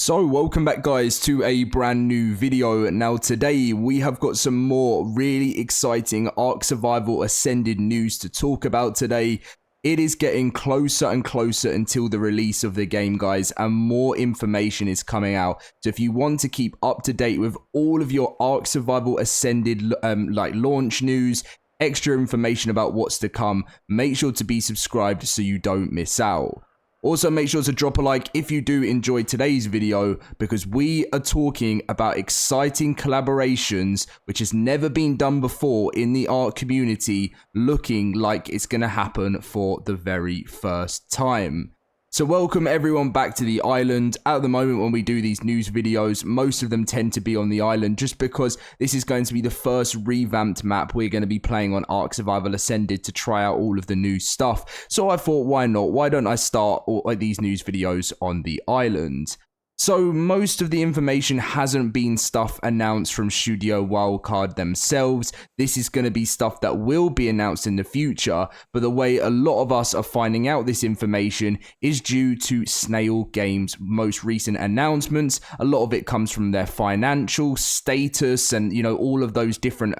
So welcome back guys to a brand new video. Now today we have got some more really exciting ARK Survival Ascended news to talk about today. It is getting closer and closer until the release of the game, guys, and more information is coming out. So if you want to keep up to date with all of your ARK Survival Ascended launch news, extra information about what's to come, make sure to be subscribed so you don't miss out. Also, make sure to drop a like if you do enjoy today's video, because we are talking about exciting collaborations which has never been done before in the ARK community, looking like it's going to happen for the very first time. So welcome everyone back to the island. At the moment when we do these news videos, most of them tend to be on the island just because this is going to be the first revamped map we're going to be playing on ARK Survival Ascended to try out all of the new stuff. So I thought, why not? Why don't I start all these news videos on the island? So most of the information hasn't been stuff announced from Studio Wildcard themselves. This is going to be stuff that will be announced in the future, but the way a lot of us are finding out this information is due to Snail Games' most recent announcements. A lot of it comes from their financial status and, you know, all of those different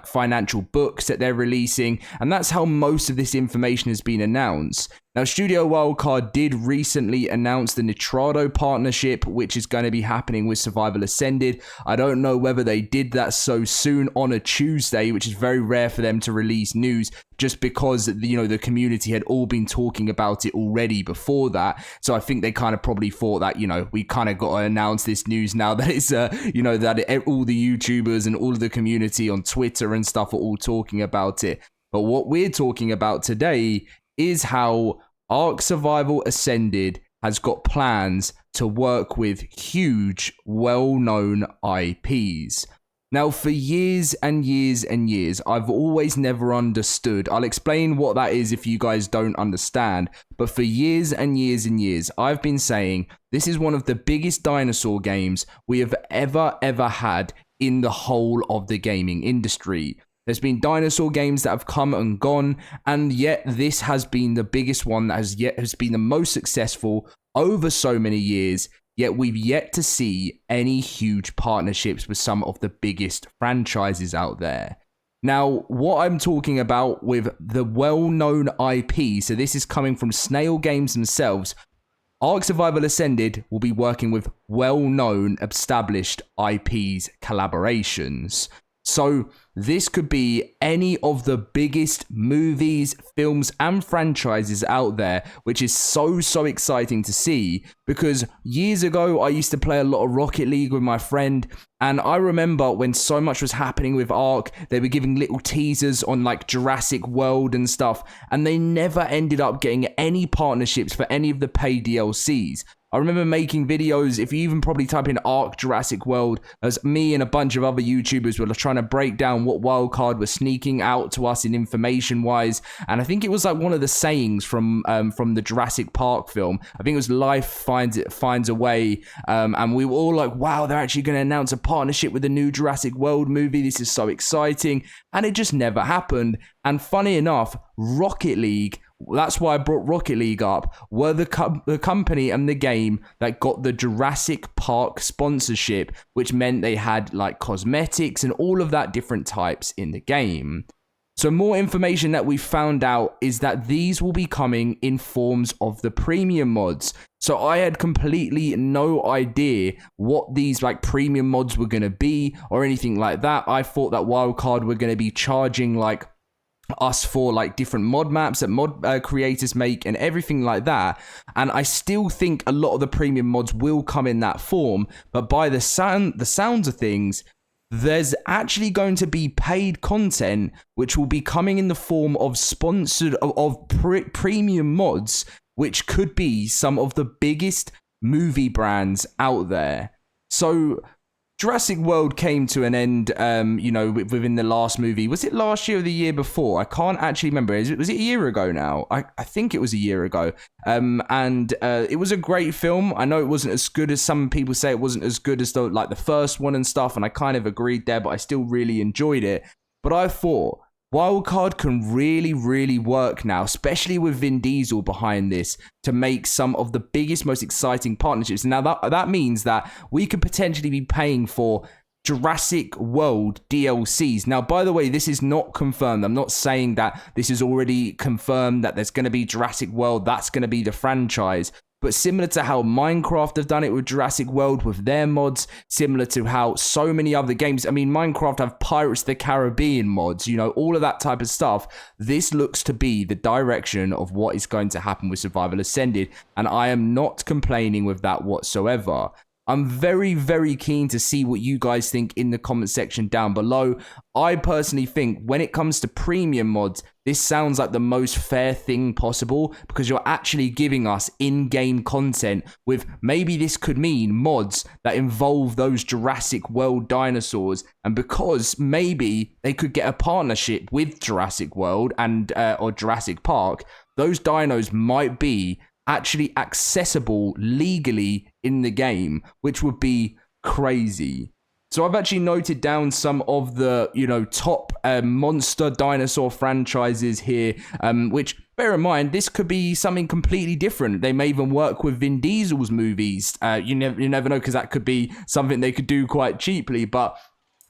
financial books that they're releasing, and that's how most of this information has been announced. Now, Studio Wildcard did recently announce the Nitrado partnership, which is going to be happening with Survival Ascended. I don't know whether they did that so soon on a Tuesday, which is very rare for them to release news, just because, you know, the community had all been talking about it already before that. So I think they kind of probably thought that, you know, we kind of got to announce this news now that it's, you know, that all the YouTubers and all of the community on Twitter and stuff are all talking about it. But what we're talking about today is how ARK Survival Ascended has got plans to work with huge, well-known IPs. Now, for years and years and years, I've always never understood. I'll explain what that is if you guys don't understand. But for years and years and years, I've been saying this is one of the biggest dinosaur games we have ever had in the whole of the gaming industry. There's been dinosaur games that have come and gone, and yet this has been the biggest one that has been the most successful over so many years, yet we've yet to see any huge partnerships with some of the biggest franchises out there. Now, what I'm talking about with the well-known IP, so this is coming from Snail Games themselves, ARK Survival Ascended will be working with well-known, established IPs collaborations. So this could be any of the biggest movies, films, and franchises out there, which is so exciting to see, because years ago, I used to play a lot of Rocket League with my friend, and I remember when so much was happening with ARK, they were giving little teasers on like Jurassic World and stuff, and they never ended up getting any partnerships for any of the paid DLCs. I remember making videos, if you even probably type in ARK Jurassic World, as me and a bunch of other YouTubers were trying to break down what Wildcard was sneaking out to us in information-wise, and I think it was like one of the sayings from the Jurassic Park film. I think it was "Life finds a way," and we were all like, wow, they're actually going to announce a partnership with the new Jurassic World movie. This is so exciting, and it just never happened. And funny enough, Rocket League, that's why I brought Rocket League up, were the company and the game that got the Jurassic Park sponsorship, which meant they had like cosmetics and all of that different types in the game. So more information that we found out is that these will be coming in forms of the premium mods. So I had completely no idea what these like premium mods were going to be or anything like that. I thought that Wildcard were going to be charging like us for like different mod maps that mod creators make and everything like that, and I still think a lot of the premium mods will come in that form, but by the sounds of things, there's actually going to be paid content which will be coming in the form of sponsored premium mods, which could be some of the biggest movie brands out there. So Jurassic World came to an end, you know, within the last movie. Was it last year or the year before? I can't actually remember. Was it a year ago now? I think it was a year ago. And it was a great film. I know it wasn't as good as some people say. It wasn't as good as the first one and stuff. And I kind of agreed there, but I still really enjoyed it. But I thought Wildcard can really work now, especially with Vin Diesel behind this, to make some of the biggest, most exciting partnerships. Now, that means that we could potentially be paying for Jurassic World DLCs. Now, by the way, this is not confirmed. I'm not saying that this is already confirmed that there's going to be Jurassic World, that's going to be the franchise. But similar to how Minecraft have done it with Jurassic World with their mods, similar to how so many other games, I mean, Minecraft have Pirates of the Caribbean mods, you know, all of that type of stuff. This looks to be the direction of what is going to happen with Survival Ascended, and I am not complaining with that whatsoever. I'm very keen to see what you guys think in the comment section down below. I personally think when it comes to premium mods, this sounds like the most fair thing possible, because you're actually giving us in-game content with, maybe this could mean mods that involve those Jurassic World dinosaurs, and because maybe they could get a partnership with Jurassic World and or Jurassic Park, those dinos might be actually accessible legally in the game, which would be crazy. So I've actually noted down some of the, you know, top monster dinosaur franchises here, which, bear in mind, this could be something completely different. They may even work with Vin Diesel's movies. You never know, because that could be something they could do quite cheaply. But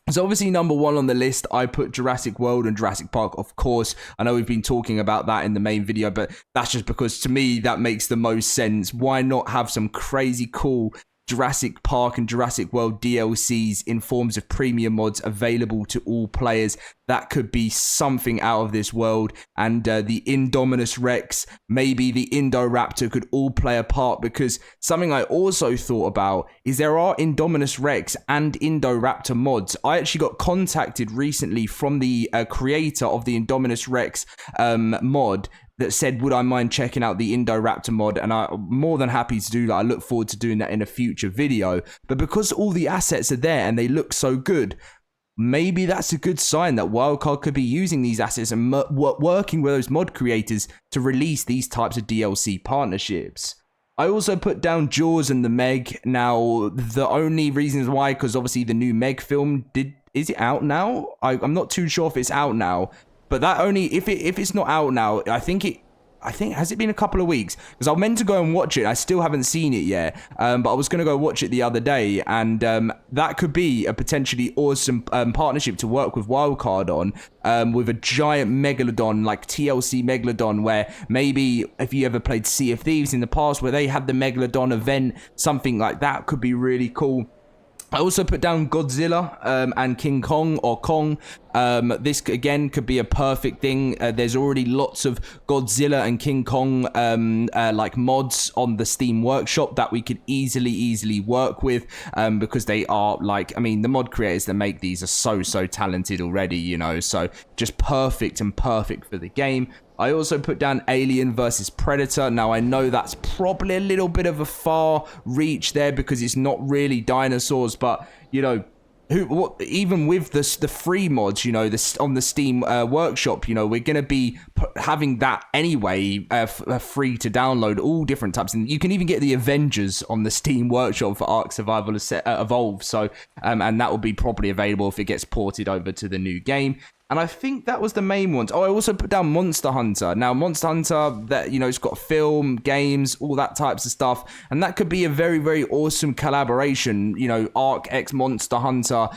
so obviously number one on the list, I put Jurassic World and Jurassic Park, of course. I know we've been talking about that in the main video, but that's just because to me that makes the most sense. Why not have some crazy cool Jurassic Park and Jurassic World DLCs in forms of premium mods available to all players? That could be something out of this world. And the Indominus Rex, maybe the Indoraptor could all play a part, because something I also thought about is there are Indominus Rex and Indoraptor mods. I actually got contacted recently from the creator of the Indominus Rex mod, that said, would I mind checking out the Indoraptor mod? And I'm more than happy to do that. I look forward to doing that in a future video. But because all the assets are there and they look so good, maybe that's a good sign that Wildcard could be using these assets and working with those mod creators to release these types of DLC partnerships. I also put down Jaws and the Meg. Now, the only reasons why, because obviously the new Meg film, is it out now? I'm not too sure if it's out now. But that only, if it's not out now, I think, has it been a couple of weeks? Because I meant to go and watch it. I still haven't seen it yet. But I was going to go watch it the other day. And that could be a potentially awesome partnership to work with Wildcard on. With a giant Megalodon, like TLC Megalodon, where maybe if you ever played Sea of Thieves in the past, where they had the Megalodon event, something like that could be really cool. I also put down Godzilla and King Kong, or Kong. This, again, could be a perfect thing. There's already lots of Godzilla and King Kong like mods on the Steam Workshop that we could easily work with, because they are, like, I mean, the mod creators that make these are so talented already, you know, so just perfect for the game. I also put down Alien versus Predator. Now, I know that's probably a little bit of a far reach there because it's not really dinosaurs, but, you know, even with the free mods, you know, on the Steam Workshop, you know, we're going to be having that anyway, free to download, all different types. And you can even get the Avengers on the Steam Workshop for ARK Survival Evolved. So, and that will be probably available if it gets ported over to the new game. And I think that was the main ones. Oh, I also put down Monster Hunter. Now, Monster Hunter, that, you know, it's got film, games, all that types of stuff. And that could be a very awesome collaboration, you know, ARK x Monster Hunter,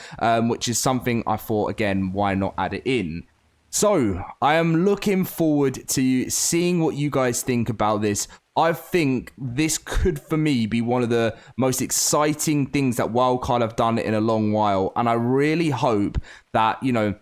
which is something I thought, again, why not add it in? So, I am looking forward to seeing what you guys think about this. I think this could, for me, be one of the most exciting things that Wildcard have done in a long while. And I really hope that, you know,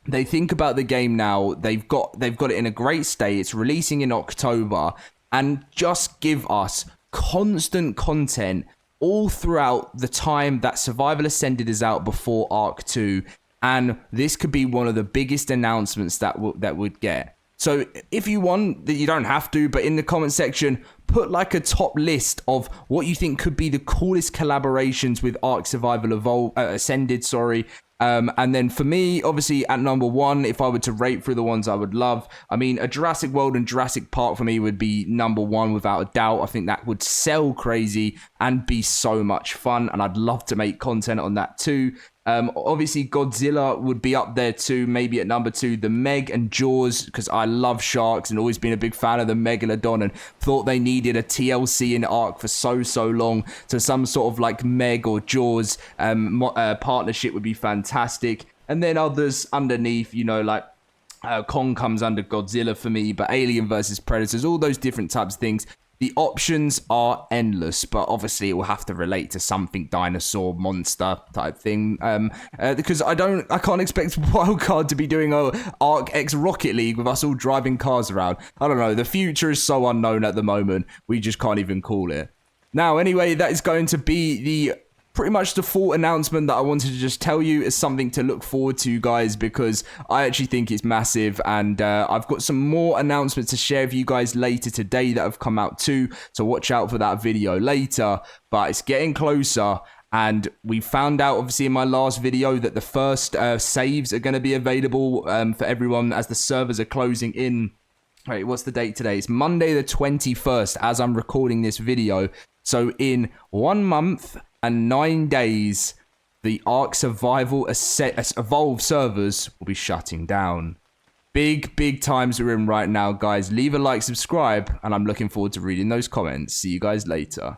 they think about the game now. They've got it in a great state. It's releasing in October, and just give us constant content all throughout the time that Survival Ascended is out before ARK 2. And this could be one of the biggest announcements that would get. So if you want, you don't have to, but in the comment section, put like a top list of what you think could be the coolest collaborations with ARK Survival Ascended, sorry. And then for me, obviously at number one, if I were to rate through the ones I would love, I mean, a Jurassic World and Jurassic Park for me would be number one without a doubt. I think that would sell crazy and be so much fun, and I'd love to make content on that too. Obviously, Godzilla would be up there too, maybe at number 2. The Meg and Jaws, because I love sharks and always been a big fan of the Megalodon and thought they needed a TLC in ARK for so long. So some sort of like Meg or Jaws partnership would be fantastic. And then others underneath, you know, like Kong comes under Godzilla for me, but Alien versus Predators, all those different types of things. The options are endless, but obviously it will have to relate to something dinosaur monster type thing. Because I can't expect Wildcard to be doing a ARK X Rocket League with us all driving cars around. I don't know. The future is so unknown at the moment. We just can't even call it. Now, anyway, that is going to be the pretty much the full announcement that I wanted to just tell you is something to look forward to, guys, because I actually think it's massive, and I've got some more announcements to share with you guys later today that have come out too, so watch out for that video later. But it's getting closer, and we found out obviously in my last video that the first saves are going to be available for everyone as the servers are closing in. Wait, what's the date today? It's Monday the 21st as I'm recording this video. So in 1 month and 9 days, the ARK Survival Evolved servers will be shutting down. Big times we're in right now, guys. Leave a like, subscribe, and I'm looking forward to reading those comments. See you guys later.